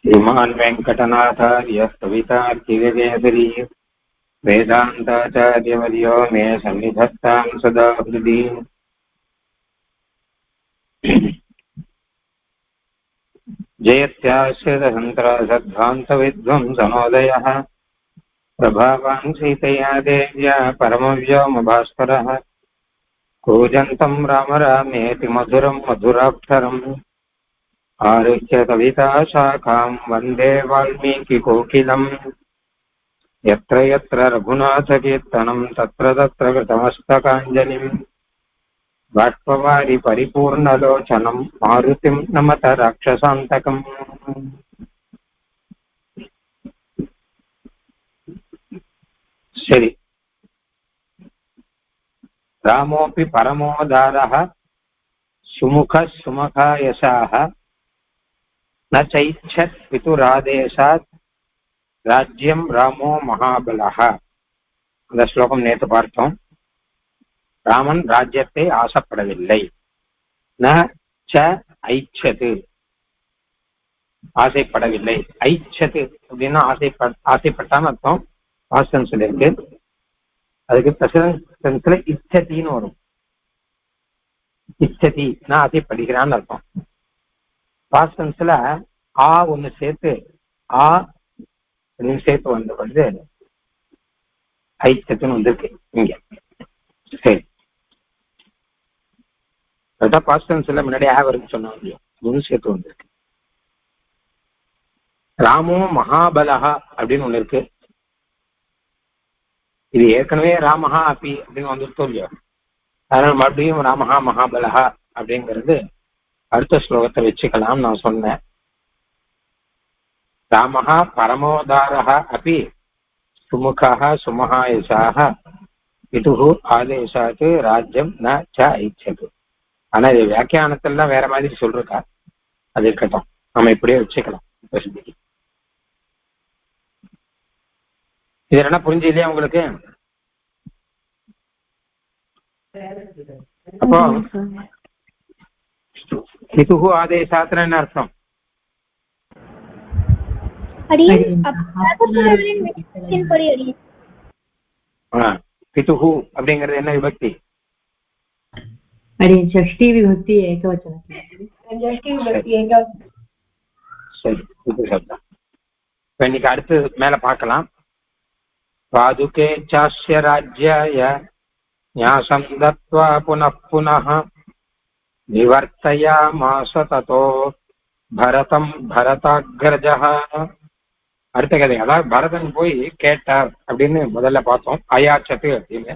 श्रीमान् वेङ्कटनाथार्य कवितार्किककेसरी वेदान्ताचार्यवर्यो मे सन्निधत्तां सदा हृदि। जयत्याश्रितसन्त्रासद्धान्तविध्वंसनोदयः प्रभावान् सीतया देव्या परमव्योमभास्करः कूजन्तं राम रामेति मधुरं मधुराक्षरम् आरुह्य कविताशाखां वन्दे वाल्मीकिकोकिलम्। यत्र यत्र रघुनाथकीर्तनं तत्र तत्र कृतमस्तकाञ्जलिम् बाष्पवारि परिपूर्णलोचनं मारुतिं नमत राक्षसान्तकम्। சரி, ராமோபி பரமோதாரः சுமுக சுமகாயசாः ந சைச்சத் பிதுராதேசாத் ராஜ்யம் ராமோ மகாபலः. அந்த ஸ்லோகம் நேற்று பார்த்தோம். ராமன் ராஜ்யத்தை ஆசைப்படவில்லை. ந ச ஐச்சது, ஆசைப்படவில்லை. ஐச்சது அப்படின்னா ஆசைப்பட்டான்னு அர்த்தம். பாஸ்டன் சொல்லியிருக்கு. அதுக்கு பிரசன்ஸ்ல இச்சதின்னு வரும். இச்சதி நான் ஆசைப்படுகிறான்னு அர்த்தம். பாஸ்டன்ஸ்ல ஆ ஒண்ணு சேர்த்து ஆ அப்படின்னு சேர்த்து வந்த பொழுது ஐச்சத்துன்னு வந்திருக்கு இங்க. சரி, அதான் பாஸ்டன்ஸ்ல முன்னாடி ஆ வருன்னு சொன்னாங்க, ஒண்ணு சேர்த்து வந்திருக்கு. ராமோ மகாபலஹா அப்படின்னு ஒண்ணு இருக்கு. இது ஏற்கனவே ராமஹா அப்பி அப்படின்னு வந்துருத்தோம் இல்லையோ, அதனால மறுபடியும் ராமஹா மகாபலஹா அப்படிங்கிறது அடுத்த ஸ்லோகத்தை வச்சுக்கலாம் நான் சொன்னேன். ராமஹா பரமோதாரஹா அப்படி சுமுகா சுமஹாயசாக பிதுஹு ஆதேசாத்து ராஜ்யம் ந ச ஐச்சது. ஆனா இது வியாக்கியானத்தெல்லாம் வேற மாதிரி சொல்றா. அது இருக்கட்டும், நம்ம இப்படியே வச்சுக்கலாம். இது என்ன புரிஞ்சு இல்லையா உங்களுக்கு? அப்போ பிதுஹு ஆதேசாத்துல என்ன அர்த்தம்? பிதுஹு அப்படிங்கிறது என்ன விபக்தி? षष्ठी विभक्ति एकवचन. சரி, இது சப்தம். இப்ப இன்னைக்கு அடுத்து மேல பார்க்கலாம். பாதுகே சாஸ்ய ராஜ்யாய ஞாசம் தத்வா புனః புனः நிவர்த்தயாமாஸ ததோ பரதம் பரதாக்ரஜः. அடுத்த கதை, அதாவது பரதன் போய் கேட்டார் அப்படின்னு முதல்ல பார்த்தோம், அயாச்சத்து அப்படின்னு.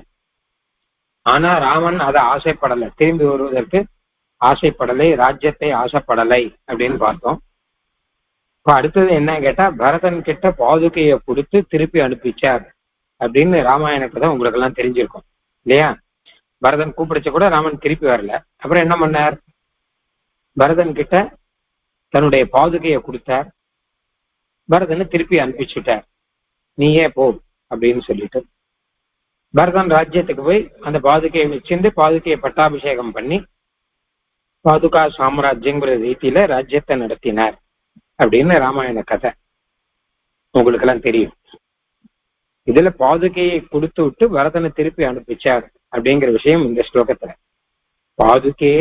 ஆனா ராமன் அதை ஆசைப்படலை, திரும்பி வருவதற்கு ஆசைப்படலை, ராஜ்யத்தை ஆசைப்படலை அப்படின்னு பார்த்தோம். இப்ப அடுத்தது என்ன கேட்டா, பரதன் கிட்ட பாதுகையை கொடுத்து திருப்பி அனுப்பிச்சார் அப்படின்னு ராமாயணத்தை தான் உங்களுக்கு எல்லாம் தெரிஞ்சிருக்கும் இல்லையா? பரதன் கூப்பிடுச்ச கூட ராமன் திருப்பி வரல. அப்புறம் என்ன பண்ணார்? பரதன் கிட்ட தன்னுடைய பாதுகையை கொடுத்தார், பரதனை திருப்பி அனுப்பிச்சுட்டார், நீயே போ அப்படின்னு சொல்லிட்டு. பரதன் ராஜ்யத்துக்கு போய் அந்த பாதுகையை வச்சிருந்து பாதுகையை பட்டாபிஷேகம் பண்ணி பாதுகா சாம்ராஜ்யங்கிற ரீதியில ராஜ்யத்தை நடத்தினார் அப்படின்னு ராமாயண கதை உங்களுக்கு எல்லாம் தெரியும். இதுல பாதுகையை கொடுத்து விட்டு பரதனை திருப்பி அனுப்பிச்சார் அப்படிங்கிற விஷயம் இந்த ஸ்லோகத்துல. பாதுகே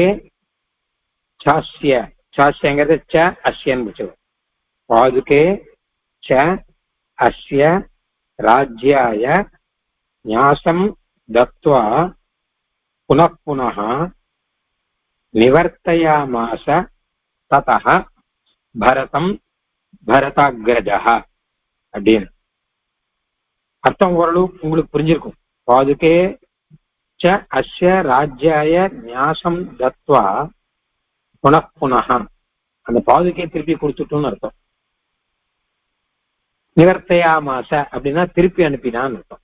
சாஸ்ய, சாஸ்யங்கிறது ச அஸ்யன்னு வச்சுக்கோ. பாதுகே ச அஸ்ய ராஜ்யாய ஞாசம் தத்வா புனః புனः நிவர்த்தயாமாஸ ததः பரதம் பரதாக்ரஜः அப்படின்னு அர்த்தம். ஓரளவு உங்களுக்கு புரிஞ்சிருக்கும். பாதுகே ச அஸ்ய ராஜ்யாய ஞாசம் தத்வா புனః புனः, அந்த பாதுகையை திருப்பி கொடுத்துட்டோம்னு அர்த்தம். நிவர்த்தயாமாஸ அப்படின்னா திருப்பி அனுப்பினான்னு அர்த்தம்.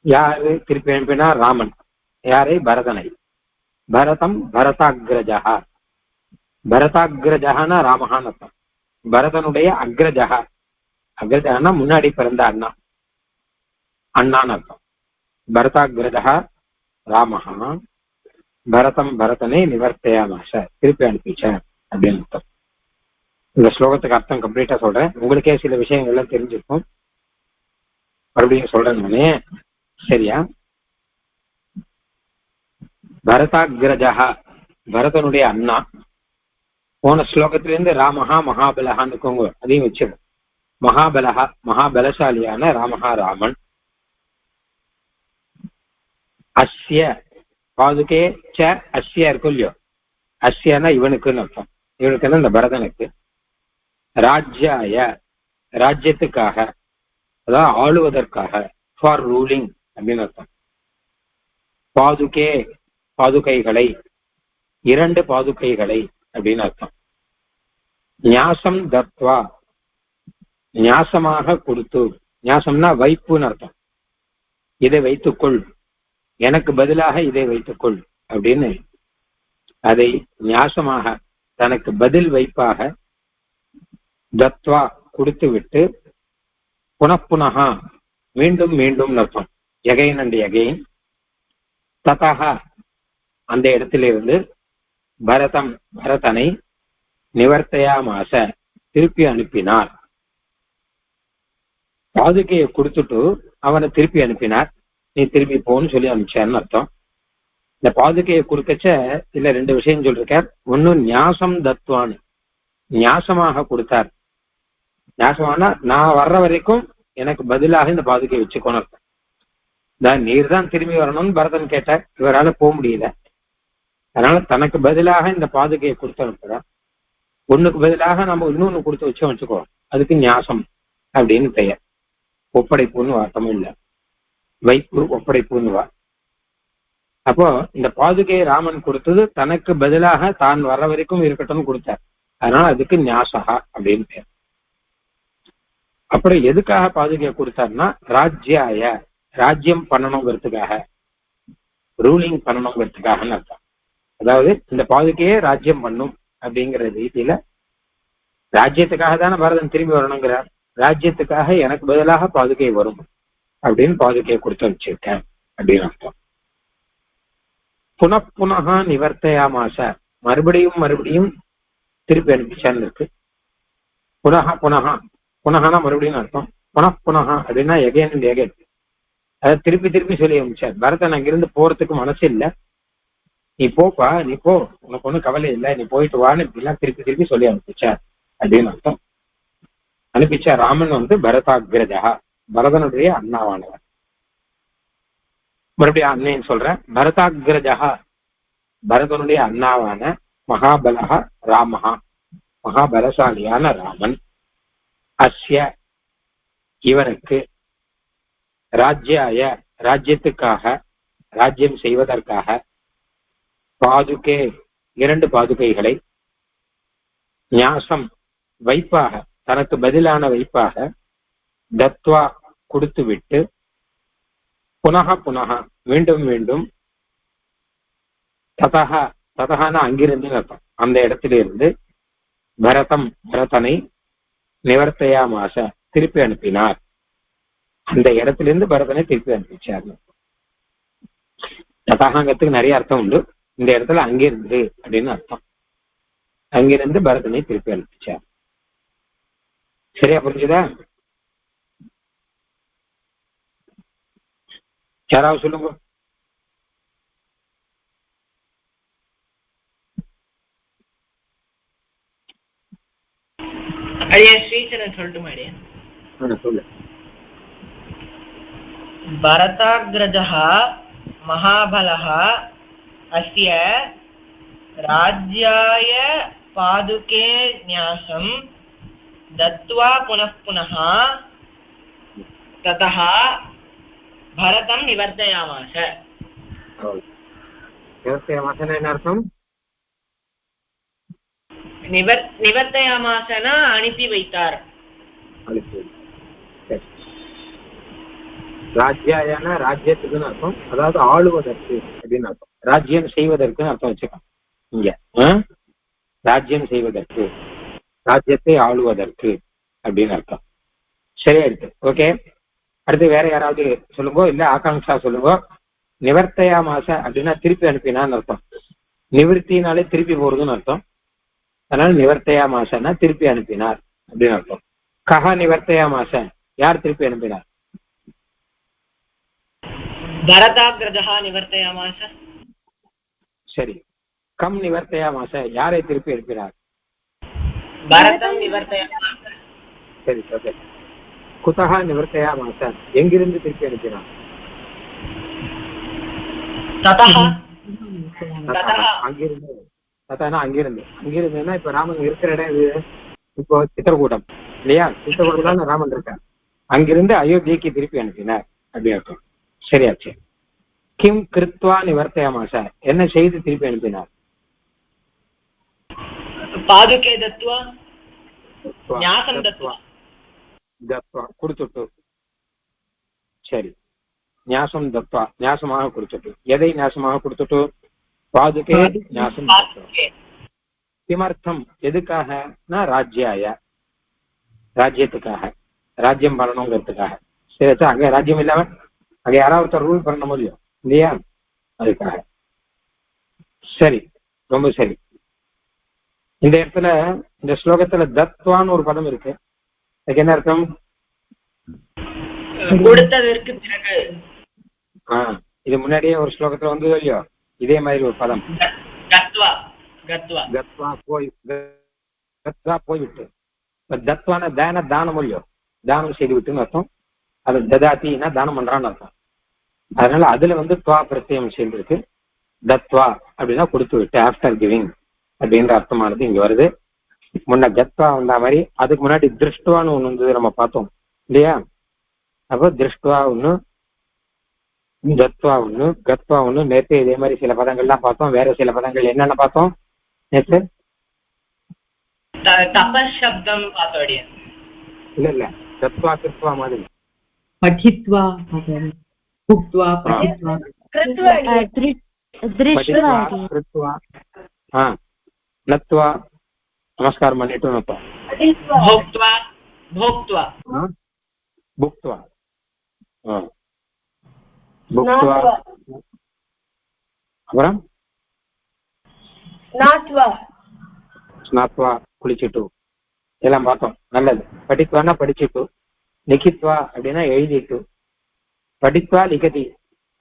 யாரு திருப்பி அனுப்பினா? ராமன். யாரை? பரதனை. பரதம் பரதாக்ரஜா. பரதாக்ரஜானா ராமஹான்னு அர்த்தம். பரதனுடைய அக்ரஜா, அக்ரஜானா முன்னாடி பிறந்த அண்ணா, அண்ணான்னு அர்த்தம். பரதாக்ரஜா ராமஹா பரதம் பரதனை நிவர்த்தயாமாஸ திருப்பி அனுப்பிச்சார் அப்படின்னு அர்த்தம். இந்த ஸ்லோகத்துக்கு அர்த்தம் கம்ப்ளீட்டா சொல்றேன், உங்களுக்கே சில விஷயங்கள்லாம் தெரிஞ்சிருக்கும், மறுபடியும் சொல்றேன் நானே. சரியா? பரதாகிரஜா, பரதனுடைய அண்ணா. போன ஸ்லோகத்திலிருந்து ராமஹா மகாபலஹான்னு இருக்கவங்க, அதையும் வச்சிடும். மகாபலஹா, மகாபலசாலியான ராமஹா ராமன். அஸ்ய பாதுகே ச அஸ்ய இருக்கும் இல்லையோ, அஸ்யனா இவனுக்குன்னு அர்த்தம். இவனுக்குன்னா இந்த பரதனுக்கு. ராஜ்யாய, ராஜ்யத்துக்காக, அதாவது ஆளுவதற்காக, ஃபார் ரூலிங் அப்படின்னு அர்த்தம். பாதுகே, பாதுகைகளை, 2 பாதுகைகளை அப்படின்னு அர்த்தம். ஞாசம் தத்வா, ஞாசமாக கொடுத்து, ஞாசம்னா வைப்புன்னு அர்த்தம். இதை வைத்துக்கொள், எனக்கு பதிலாக இதை வைத்துக்கொள் அப்படின்னு, அதை ஞாசமாக, தனக்கு பதில் வைப்பாக, தத்வா கொடுத்து விட்டு, புனப்புனகா மீண்டும் மீண்டும் அர்த்தம், எகைன் அண்ட் எகைன். ததா அந்த இடத்திலிருந்து, பரதம் பரதனை, நிவர்த்தையாமாச திருப்பி அனுப்பினார். பாதுகையை கொடுத்துட்டு அவனை திருப்பி அனுப்பினார். நீ திருப்பி போன்னு சொல்லி அனுப்பிச்சான்னு அர்த்தம். இந்த பாதுகையை கொடுக்கச்ச இல்ல 2 விஷயம் சொல்லிருக்கார். ஒன்னு ஞாசம் தத்வான்னு, ஞாசமாக கொடுத்தார். ஞாசமானா நான் வர்ற வரைக்கும் எனக்கு பதிலாக இந்த பாதுகையை வச்சுக்கோன்னு அர்த்தம். நீர் தான் திரும்பி வரணும்னு பரதன் கேட்டார், இவரால போக முடியல, அதனால தனக்கு பதிலாக இந்த பாதுகையை கொடுத்து அனுப்புறார். ஒண்ணுக்கு பதிலாக நம்ம இன்னொன்னு கொடுத்து வச்சுக்கோ, அதுக்கு ஞாசம் அப்படின்னு பெயர். ஒப்படைப்புன்னு அர்த்தமும் இல்லை, வைப்பு ஒப்படைப்புன்னு வா. அப்போ இந்த பாதுகையை ராமன் கொடுத்தது தனக்கு பதிலாக தான் வர்ற வரைக்கும் இருக்கட்டும்னு கொடுத்தார், அதனால அதுக்கு ஞாசகா அப்படின்னு பேர். அப்புறம் எதுக்காக பாதுகையை கொடுத்தாருன்னா, ராஜ்யாய, ராஜ்யம் பண்ணணுங்கிறதுக்காக, ரூலிங் பண்ணணுங்கிறதுக்காகன்னு அர்த்தம். அதாவது இந்த பாதுகையே ராஜ்யம் பண்ணும் அப்படிங்கிற ரீதியில, ராஜ்யத்துக்காக தானே பரதன் திரும்பி வரணுங்கிறார், ராஜ்யத்துக்காக எனக்கு பதிலாக பாதுகை வரும் அப்படின்னு பாதுகையை கொடுத்து வச்சிருக்கேன் அப்படின்னு அர்த்தம். புனப்புனகா நிவர்த்தையாமாச, மறுபடியும் மறுபடியும் திருப்பி அனுப்பிச்சான்னு இருக்கு. புனகா புனகா, புனகானா மறுபடியும் அர்த்தம். புனப்புனகா அப்படின்னா எகைன் அண்ட் எகைன், அதை திருப்பி திருப்பி சொல்லி அனுப்பிச்சார். பரதன் அங்கிருந்து போறதுக்கு மனசு இல்லை, நீ போப்பா, நீ போ, உனக்கு ஒன்றும் கவலை இல்லை, நீ போயிட்டு வான்னு இப்படிலாம் திருப்பி திருப்பி சொல்லி அனுப்பிச்சார் அப்படின்னு அர்த்தம். அனுப்பிச்ச ராமன் பரதாகிரஜா, பரதனுடைய அண்ணாவானவர். மறுபடியும் அண்ணன் சொல்றேன். பரதாகிரஜா, பரதனுடைய அண்ணாவான மகாபலஹா ராமஹா, மகாபலசாலியான ராமன். அஸ்ய இவனுக்கு, ராஜ்யாய ராஜ்யத்துக்காக, ராஜ்யம் செய்வதற்காக, பாதுகே 2 பாதுகைகளை, ஞாசம் வைப்பாக, தனக்கு பதிலான வைப்பாக, தத்வா கொடுத்து விட்டு, புனக புனக மீண்டும் மீண்டும், ததா ததகான அங்கிருந்து அர்த்தம், அந்த இடத்திலிருந்து, பரதம் பரதனை, நிவர்த்தையாமாச திருப்பி அனுப்பினார். அந்த இடத்திலிருந்து பரதனை திருப்பி அனுப்பிச்சார். ததாகங்கிறதுக்கு நிறைய அர்த்தம் உண்டு, இந்த இடத்துல அங்கிருந்து அப்படின்னு அர்த்தம். அங்கிருந்து பரதனை திருப்பி அனுப்பிச்சார். சரியா புரிஞ்சுதா? யாராவது சொல்லுங்க. ஐயா ஸ்ரீசரன் சொல்லட்டுமா ஐயா? சொல்லு. பரதாகிரஜः மகாபலः அஸ்ய ராஜ்யாய பாதுகே ஞாசம் தத்வா புனః புனः ததः பரதம் நிவர்த்தயாமாச. நிவர்த்தயாமாசனா என்ன அர்த்தம்? நிவர்த்தயாமாசனா அனுப்பி வைத்தார். ராஜ்யாயனா ராஜ்யத்துக்குன்னு அர்த்தம், அதாவது ஆளுவதற்கு அப்படின்னு அர்த்தம். ராஜ்யம் செய்வதற்குன்னு அர்த்தம் வச்சுக்கலாம் இங்க. ராஜ்யம் செய்வதற்கு, ராஜ்யத்தை ஆளுவதற்கு அப்படின்னு அர்த்தம். சரியா இருக்கு. ஓகே, அடுத்து வேற யாராவது சொல்லுங்க, இல்ல ஆகாங்ஷா சொல்லுங்க. நிவர்த்தையாமாச அப்படின்னா திருப்பி அனுப்பினான்னு அர்த்தம். நிவர்த்தினாலே திருப்பி போறதுன்னு அர்த்தம். அதனால நிவர்த்தையா மாசன்னா திருப்பி அனுப்பினார் அப்படின்னு அர்த்தம். கஹ நிவர்த்தையா மாச, யார் திருப்பி அனுப்பினார்? பரதாக்ரஜஹா நிவர்த்தயாமாச. சரி. கம் நிவர்த்தையா மாச, யாரை திருப்பி அனுப்பினார்? பரதம் நிவர்த்தயாமாச. சரி ஓகே. குதஹா நிவர்த்தையா மாச, எங்கிருந்து திருப்பி அனுப்பினார்? ததஹ. அங்கிருந்து. ததானா அங்கிருந்து. அங்கிருந்துன்னா இப்ப ராமன் இருக்கிற இடம் இது இப்போ சித்திரக்கூடம் இல்லையா? சித்திரக்கூடம் ராமன் இருக்கார். அங்கிருந்து அயோத்தியைக்கு திருப்பி அனுப்பினார் அப்படி அர்த்தம். சரியாச்சு. கிம் கிருத்வா நிவர்த்தயாமாச, என்ன செய்து திருப்பி அனுப்பினார்? பாதுகே தத்வா ஞாசம் தத்வா. தத்வா கொடுத்துட்டு. சரி. ஞாசம் தத்வா, ஞாசமாக கொடுத்துட்டு. எதை ஞாசமாக கொடுத்துட்டு? பாதுகே ஞாசம். கிமர்த்தம், எதுக்காக? ராஜ்யாய, ராஜ்யத்துக்காக, ராஜ்யம் பண்ணணுங்கிறதுக்காக. சரி, அங்க ராஜ்யம் இல்லாம அங்க யாராவது ஒருத்தர் ரூல் பண்ண முடியும் இல்லையா? அதுக்காக. சரி, ரொம்ப சரி. இந்த இடத்துல இந்த ஸ்லோகத்துல தத்வான்னு ஒரு பதம் இருக்கு. அதுக்கு என்ன அர்த்தம்? கொடுத்ததற்கு பிறகு. இது முன்னாடியே ஒரு ஸ்லோகத்துல வந்து இல்லையோ இதே மாதிரி ஒரு பதம். போய்விட்டு. தத்வான தான, தானம் இல்லையோ, தானம் செய்து விட்டுன்னு அர்த்தம். அது ததாத்தின்னா தானம் பண்றான்னு அர்த்தம். அதனால அதுல வந்து துவா பிரத்யம் சேர்ந்திருக்கு. தத்வா அப்படின்னா கொடுத்து விட்டு, ஆஃப்டர் கிவிங் அப்படின்ற அர்த்தமானது இங்க வருது. முன்ன கத்வா வந்த மாதிரி அதுக்கு முன்னாடி திருஷ்டுவான்னு ஒண்ணு வந்து நம்ம பார்த்தோம் இல்லையா? அப்போ திருஷ்டுவா ஒண்ணு, தத்வா ஒண்ணு, கத்வா ஒண்ணு. நேற்று இதே மாதிரி சில பதங்கள்லாம் பார்த்தோம். வேற சில பதங்கள் என்னென்ன பார்த்தோம் நேற்று? தபசப்தம் பார்த்தோம். இல்ல இல்ல, தத்வா கிருத்வா மாதிரி. पठित्वा उक्त्वा पठित्वा கிருத்வா நத்வா நமஸ்காரம் பண்ணிட்டு நத்தோம். भोक्त्वा भोक्त्वा புக்த்வா புக்த்வா அப்புறம் ஸ்நாத்வா குளிச்சுட்டு எல்லாம் பார்த்தோம். நல்லது. படித்வான்னா படிச்சுட்டு, லிখিத்வா அப்படின்னா எழுதிட்டு, படித்வா லிகதி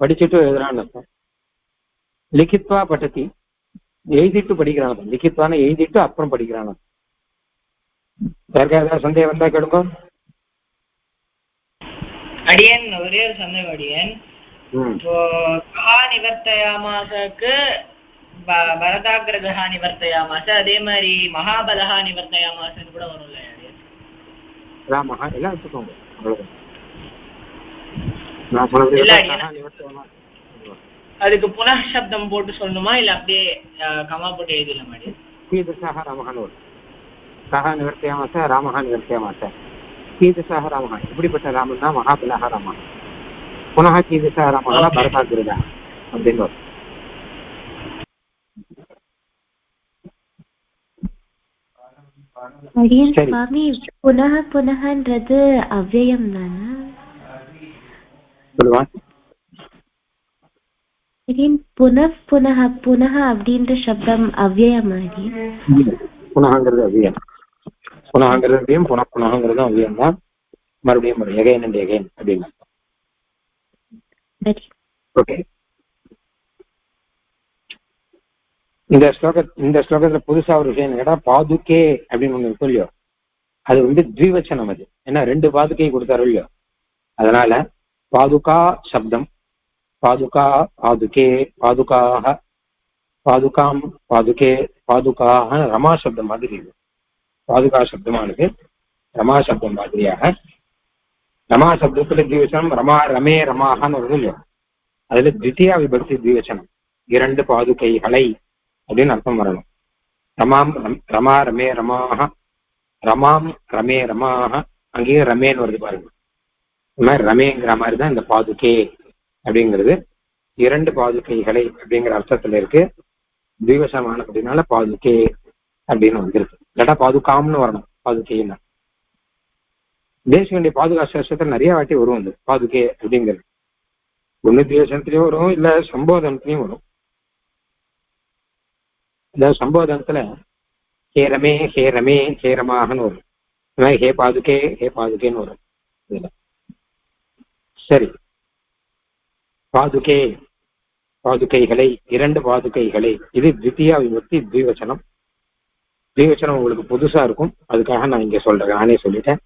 படிச்சுட்டு எழுதுறான்னு அர்த்தம். லிখিத்வா பட்டதி எழுதிட்டு படிக்கிறான். லிখিத்வான எழுதிட்டு அப்புறம் படிக்கிறான். யாருக்கா ஏதாவது சந்தேகம் வந்தா கேளுங்க. அடியன் ஒரே ஒரு சந்தேகம் அடியன். இப்போ கஹா நிவர்த்தயாமாசக்கு பரதாக்ரஜஹா நிவர்த்தயாமாச, அதே மாதிரி மகாபலஹா நிவர்த்தயாமாசன்னு கூட வரும்ல ராமஹா எல்லாம் வச்சுக்கோங்க. அதுக்கு புனः சப்தம் போட்டு சொல்லணுமா இல்ல அப்படியே கமா போட்டு எழுதிடலாம் மாதிரி? கீதசாக ராமஹான்னு வரும். கஹா நிவர்த்தயாமாச ராமஹா நிவர்த்தயாமாச. கீதசாக ராமஹா இப்படிப்பட்ட ராமன் தான் மகாபலஹா ராமஹா. புனः கீதசாக ராமஹா பரதாக்ரஜா அப்படின்னு வரும். சுவாமி புனः புனःன்றது அவ்யயம் தானே? புனः புனः புனः அப்படின்ற சப்தம் அவ்யயம் மாதிரி. புனःங்கிறது அவ்யயம். புனःங்கிறது அவ்யயம், புனःங்கிறது அவ்யயம் தான். மறுபடியும் எகைன் அண்ட் எகைன் அப்படின்னு. ஓகே. இந்த ஸ்லோகத்துல புதுசா ஒரு விஷயம் கேட்டா, பாதுகே அப்படின்னு ஒண்ணு இருக்கும் இல்லையோ, அது வந்து த்விவச்சனம். அது ஏன்னா 2 பாதுகை கொடுத்தாரு இல்லையோ, அதனால பாதுகா சப்தம், பாதுகா பாதுகே பாதுகாக பாதுகாம் பாதுகே பாதுகாக ரமா சப்தம் மாதிரி இருக்கு. பாதுகா சப்தமானது ரமா சப்தம் மாதிரியாக, ரமா சப்தத்துல த்விவச்சனம் ரமா ரமே ரமாகான்னு வருது இல்லையோ, அதுல தித்தியா விபக்தி த்விவச்சனம் 2 பாதுகைகளை அப்படின்னு அர்த்தம் வரணும். ரமாம் ரமா ரமே ரமாக, ரமாம் ரமே ரமாக, அங்கேயும் ரமேன்னு வருது பாருங்க. இந்த மாதிரி ரமேங்கிற மாதிரி தான் இந்த பாதுகே அப்படிங்கிறது 2 பாதுகைகளை அப்படிங்கிற அர்த்தத்துல இருக்கு. திவசமான அப்படின்னால பாதுகே அப்படின்னு வந்துருக்கு. இல்லாட்டா பாதுகாம்னு வரணும். பாதுகைன்னா தேசிய பாதுகா சாஸ்திரத்துல நிறைய வாட்டி வரும் வந்து பாதுகே அப்படிங்கிறது. ஒண்ணு திவசனத்திலயும் வரும், இல்ல சம்போதனத்திலையும் வரும். இந்த சம்போதனத்துல ஹே ரமே ஹே ரமே ஹே ரமாகன்னு வரும். இந்த மாதிரி ஹே பாதுகேன்னு வரும் இதுல. சரி, பாதுகே பாதுகைகளை, 2 பாதுகைகளை, இது தித்தியா விபக்தி த்விவச்சனம். த்விவச்சனம் உங்களுக்கு புதுசா இருக்கும், அதுக்காக நான் இங்க சொல்றேன், நானே சொல்லிட்டேன்.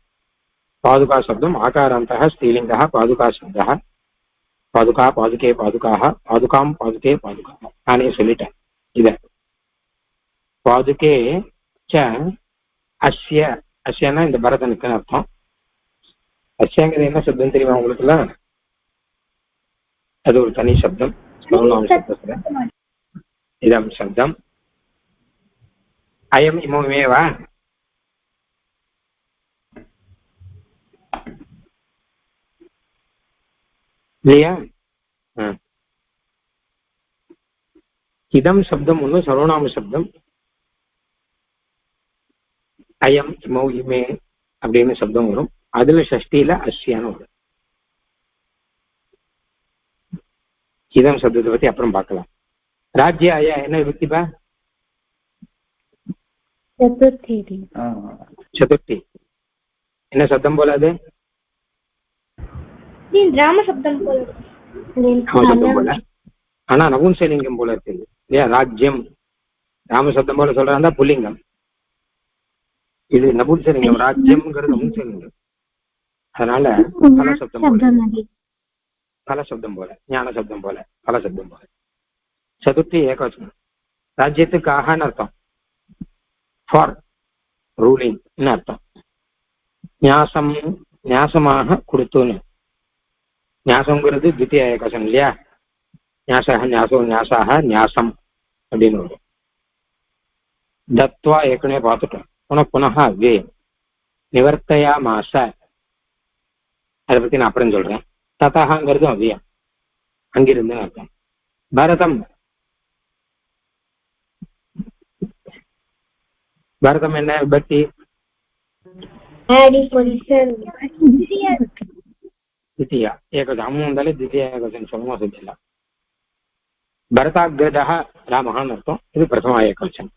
பாதுகா சப்தம் ஆகாராந்தः ஸ்ரீலிங்கः பாதுகா சப்தः. பாதுகா பாதுகே பாதுகாः பாதுகாம் பாதுகே பாதுகாः, நானே சொல்லிட்டேன் இத. பாதுகே ச அஸ்ய, அஸ்யன்னா இந்த பரதனுக்குன்னு அர்த்தம். அஸ்யங்கிறது என்ன சப்தம் தெரியுமா உங்களுக்குலாம்? அது ஒரு தனி சப்தம். சர்வநாம சப்தத்துல இதம் சப்தம். அயம் இமோமேவா, இல்லையா? இதம் சப்தம் ஒண்ணு சர்வநாம சப்தம். அயம் இமௌ இமே அப்படின்னு சப்தம் வரும். அதுல ஷஷ்டியில அஸ்யான்னு வரும். இதம் சப்தத்தை பத்தி அப்புறம் பார்க்கலாம். ராஜ்ய அயா என்ன விபக்திப்பா? சதுர்த்தி. என்ன சப்தம் போல அது? ராமசப்தம் போல, ஆனா நபும்சலிங்கம் போல இருக்கு இல்லையா? ராஜ்யம் ராமசப்தம் போல சொல்றாங்க புல்லிங்கம், இது நபும்சலிங்கம். ராஜ்யம்ங்கிறது நபும்சலிங்கம், அதனால பல சப்தம் போல, ஞான சப்தம் போல, பல சப்தம் போல. சதுர்த்தி ஏகவச்சனம். ராஜ்யத்துக்காகன்னு அர்த்தம், ஃபார் ரூலிங் அர்த்தம். ஞாசம், ஞாசமாக கொடுத்துன்னு. ஞாசம்ங்கிறது தித்திய ஏகவச்சனம் இல்லையா? ஞாசக ஞாசோ ஞாசாக ஞாசம் அப்படின்னு வரும். தத்வா ஏற்கனவே பார்த்துட்டோம். புனః வே நிவர்த்தையா மாச, அதை பத்தி நான் அப்புறம் சொல்றேன். ததாங்கிறது அவ்வியம், அங்கிருந்து அர்த்தம். பரதம், பரதம் என்ன விபக்தி? தித்தியா ஏகவச்சனம். அம்மு வந்தாலே தித்தியா ஏகவச்சனம் சொல்லமா சொல்லிடலாம். பரதாக்ரஜः ராமஹான்னு அர்த்தம். இது பிரதமா ஏகவச்சனம்.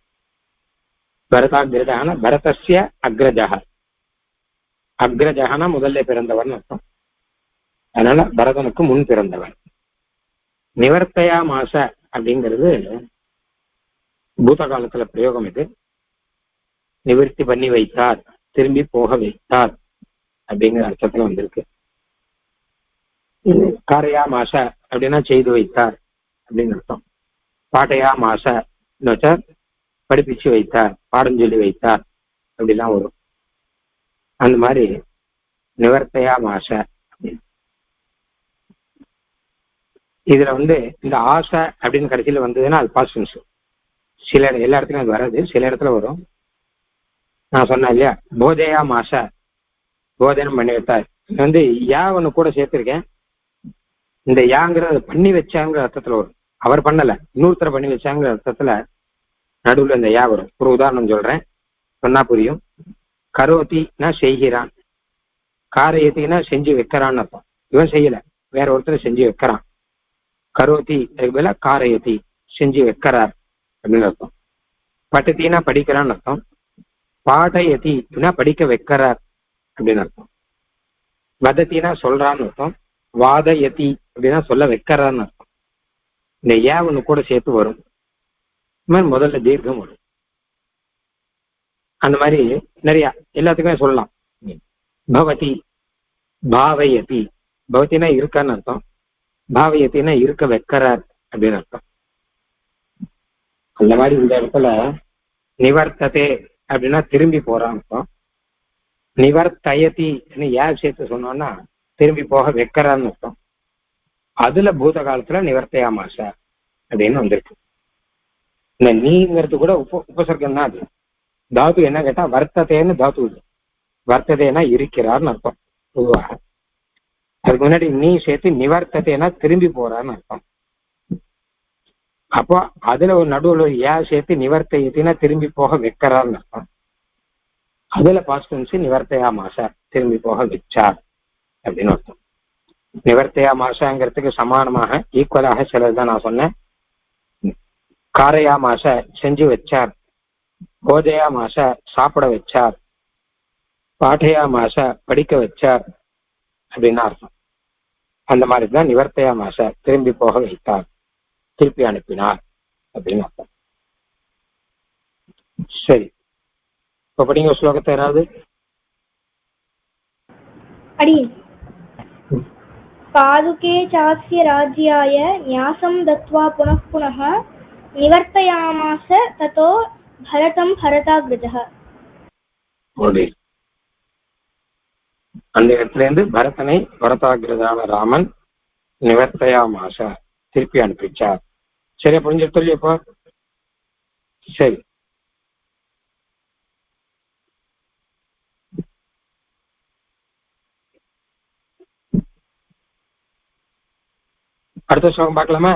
பரதாக்ரஜான பரதஸ்ய அக்ரஜः. அக்ரஜகனா முதல்ல பிறந்தவன் அர்த்தம், அதனால பரதனுக்கு முன் பிறந்தவன். நிவர்த்தையா மாச அப்படிங்கிறது பூத காலத்துல பிரயோகம். இது நிவர்த்தி பண்ணி வைத்தார், திரும்பி போக வைத்தார் அப்படிங்கிற அர்த்தத்துல வந்திருக்கு. காரையா மாச அப்படின்னா செய்து வைத்தார் அப்படின்னு அர்த்தம். பாட்டையா மாச வச்சா படிப்பிச்சு வைத்தார், பாடம் சொல்லி வைத்தார் அப்படிலாம் வரும். அந்த மாதிரி நிவர்த்தையா மாச அப்படின்னு. இதுல இந்த ஆசை அப்படின்னு கடைசியில வந்ததுன்னா அது பாஸ்ட் டென்ஸ். சில எல்லா இடத்துலயும் அது வராது, சில இடத்துல வரும். நான் சொன்னேன் இல்லையா, போதையா மாச, போதனம் பண்ணி வைத்தார். யா ஒண்ணு கூட சேர்த்திருக்கேன். இந்த யாங்கிறது பண்ணி வச்சாங்கிற அர்த்தத்துல வரும். அவர் பண்ணல, இன்னொருத்தரை பண்ணி வச்சாங்கிற அர்த்தத்துல நடுவுல இந்த யா வரும். ஒரு உதாரணம் சொல்றேன், சொன்னா புரியும். கரோத்தினா செய்கிறான், காரயத்தினா செஞ்சு வைக்கிறான்னு அர்த்தம். இவன் செய்யல, வேற ஒருத்தர் செஞ்சு வைக்கிறான். கரோத்தி அதுக்கு பதிலா காரயத்தி, செஞ்சு வைக்கிறார் அப்படின்னு அர்த்தம். பட்டத்தினா படிக்கிறான்னு அர்த்தம். பாடயத்தினா படிக்க வைக்கிறார் அப்படின்னு அர்த்தம். வதத்தினா சொல்றான்னு அர்த்தம். வாதயதி அப்படின்னா சொல்ல வைக்கிறான்னு அர்த்தம். இந்த ஏ ஒண்ணு கூட சேர்த்து வரும். முதல்ல தீர்க்கம் வரும். அந்த மாதிரி நிறைய எல்லாத்துக்குமே சொல்லலாம். பவதி, பாவயதி, பவத்தினா இருக்கான்னு அர்த்தம். பாவயத்தினா இருக்க வைக்கிறார் அப்படின்னு அர்த்தம். அந்த மாதிரி இந்த இடத்துல நிவர்த்ததே அப்படின்னா திரும்பி போறான்னு அர்த்தம். நிவர்த்தயதி யார் சேர்த்து சொன்னோம்னா திரும்பி போக வைக்கிறான்னு அர்த்தம். அதுல பூத காலத்துல நிவர்த்தையா மாச அப்படின்னு வந்திருக்கு. இந்த நீங்கிறது கூட உபசர்க்கம் தான். அது தாத்து என்ன கேட்டா வர்த்ததேன்னு தாத்து. இது வர்த்ததேனா இருக்கிறார்னு அர்த்தம் பொதுவாக. அதுக்கு முன்னாடி நீ சேர்த்து நிவர்த்ததேனா திரும்பி போறான்னு அர்த்தம். அப்போ அதுல ஒரு நடுவில் ஏன் சேர்த்து நிவர்த்தையத்தினா திரும்பி போக வைக்கிறார்னு அர்த்தம். அதுல பாஸ்ட் டென்ஸ் நிவர்த்தையா மாச, திரும்பி போக வச்சார் அப்படின்னு அர்த்தம். நிவர்த்தையா மாசங்கிறதுக்கு சமானமாக ஈக்குவலாக சிலதுதான் நான் சொன்னேன். காரையா மாச செஞ்சு வச்சார் போஜயாமாச சாப்பிட வச்சார், பாட்டையாமாச படிக்க வச்சார் அப்படின்னு அர்த்தம். அந்த மாதிரி தான் நிவர்த்தையாமாச திரும்பி போக வைத்தார், திருப்பி அனுப்பினார் அப்படின்னு அர்த்தம். சரி, இப்ப படிங்க ஸ்லோகத்தை யாராவது. पादुके चास्य राज्याय न्यासं दत्त्वा पुनः पुनः निवर्तयामास ततो भरतं भरताग्रजः. அந்த இடத்துல இருந்து பரதனை பரதாகிரதான ராமன் நிவர்த்தையாமாச திருப்பி அனுப்பிச்சார். சரியா புரிஞ்சிட்டு இல்லையப்போ? சரி, அடுத்த ஸ்லோகம் பார்க்கலாமா?